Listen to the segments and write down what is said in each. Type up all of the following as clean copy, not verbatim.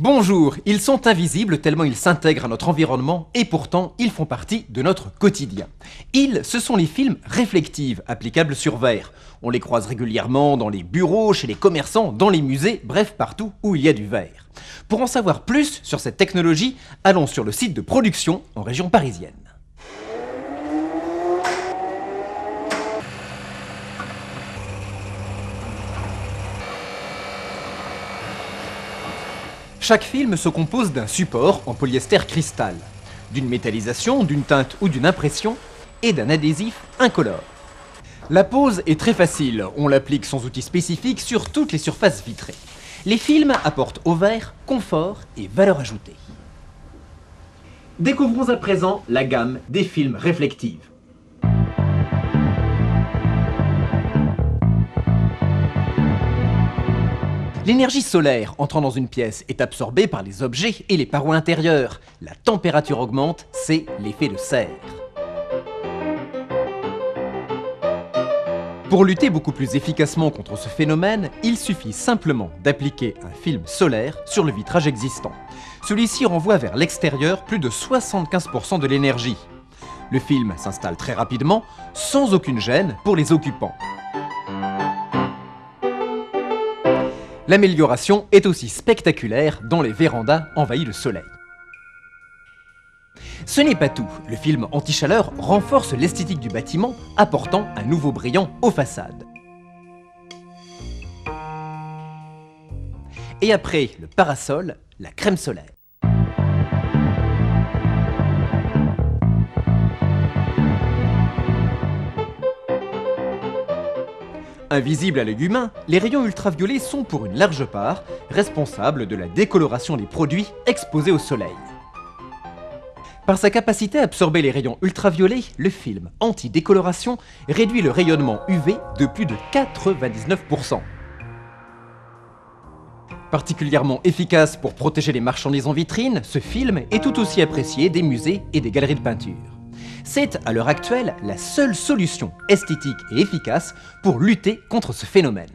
Bonjour, ils sont invisibles tellement ils s'intègrent à notre environnement et pourtant ils font partie de notre quotidien. Ils, ce sont les films réflectifs applicables sur verre. On les croise régulièrement dans les bureaux, chez les commerçants, dans les musées, bref partout où il y a du verre. Pour en savoir plus sur cette technologie, allons sur le site de production en région parisienne. Chaque film se compose d'un support en polyester cristal, d'une métallisation, d'une teinte ou d'une impression, et d'un adhésif incolore. La pose est très facile, on l'applique sans outil spécifique sur toutes les surfaces vitrées. Les films apportent au verre confort et valeur ajoutée. Découvrons à présent la gamme des films réflectifs. L'énergie solaire entrant dans une pièce est absorbée par les objets et les parois intérieures. La température augmente, c'est l'effet de serre. Pour lutter beaucoup plus efficacement contre ce phénomène, il suffit simplement d'appliquer un film solaire sur le vitrage existant. Celui-ci renvoie vers l'extérieur plus de 75% de l'énergie. Le film s'installe très rapidement, sans aucune gêne pour les occupants. L'amélioration est aussi spectaculaire dans les vérandas envahies de soleil. Ce n'est pas tout, le film anti-chaleur renforce l'esthétique du bâtiment, apportant un nouveau brillant aux façades. Et après le parasol, la crème solaire. Invisibles à l'œil humain, les rayons ultraviolets sont pour une large part responsables de la décoloration des produits exposés au soleil. Par sa capacité à absorber les rayons ultraviolets, le film anti-décoloration réduit le rayonnement UV de plus de 99%. Particulièrement efficace pour protéger les marchandises en vitrine, ce film est tout aussi apprécié des musées et des galeries de peinture. C'est, à l'heure actuelle, la seule solution esthétique et efficace pour lutter contre ce phénomène.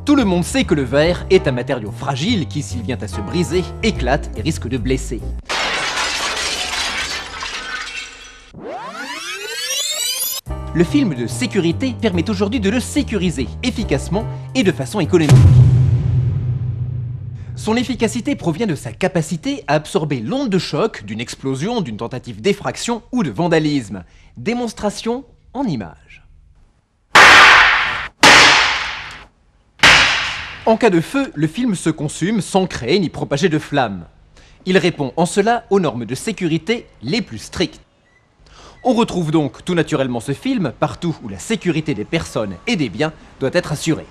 Tout le monde sait que le verre est un matériau fragile qui, s'il vient à se briser, éclate et risque de blesser. Le film de sécurité permet aujourd'hui de le sécuriser efficacement et de façon économique. Son efficacité provient de sa capacité à absorber l'onde de choc d'une explosion, d'une tentative d'effraction ou de vandalisme. Démonstration en images. En cas de feu, le film se consume sans créer ni propager de flammes. Il répond en cela aux normes de sécurité les plus strictes. On retrouve donc tout naturellement ce film partout où la sécurité des personnes et des biens doit être assurée.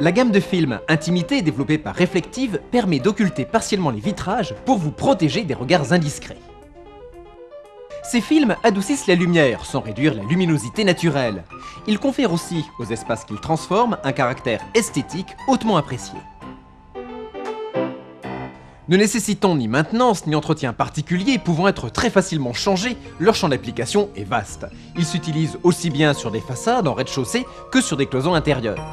La gamme de films Intimité développée par Reflective permet d'occulter partiellement les vitrages pour vous protéger des regards indiscrets. Ces films adoucissent la lumière sans réduire la luminosité naturelle. Ils confèrent aussi aux espaces qu'ils transforment un caractère esthétique hautement apprécié. Ne nécessitant ni maintenance ni entretien particulier, pouvant être très facilement changés, leur champ d'application est vaste. Ils s'utilisent aussi bien sur des façades en rez-de-chaussée que sur des cloisons intérieures.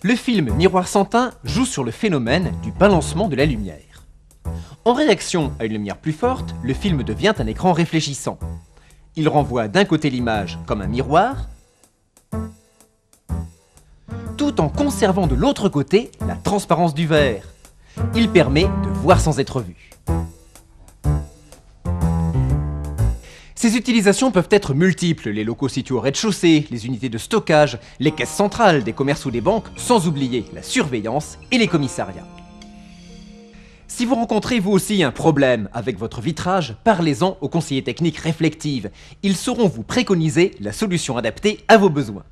Le film Miroir sans teint joue sur le phénomène du balancement de la lumière. En réaction à une lumière plus forte, le film devient un écran réfléchissant. Il renvoie d'un côté l'image comme un miroir, tout en conservant de l'autre côté la transparence du verre. Il permet de voir sans être vu. Ces utilisations peuvent être multiples, les locaux situés au rez-de-chaussée, les unités de stockage, les caisses centrales des commerces ou des banques, sans oublier la surveillance et les commissariats. Si vous rencontrez vous aussi un problème avec votre vitrage, parlez-en aux conseillers techniques Reflective. Ils sauront vous préconiser la solution adaptée à vos besoins.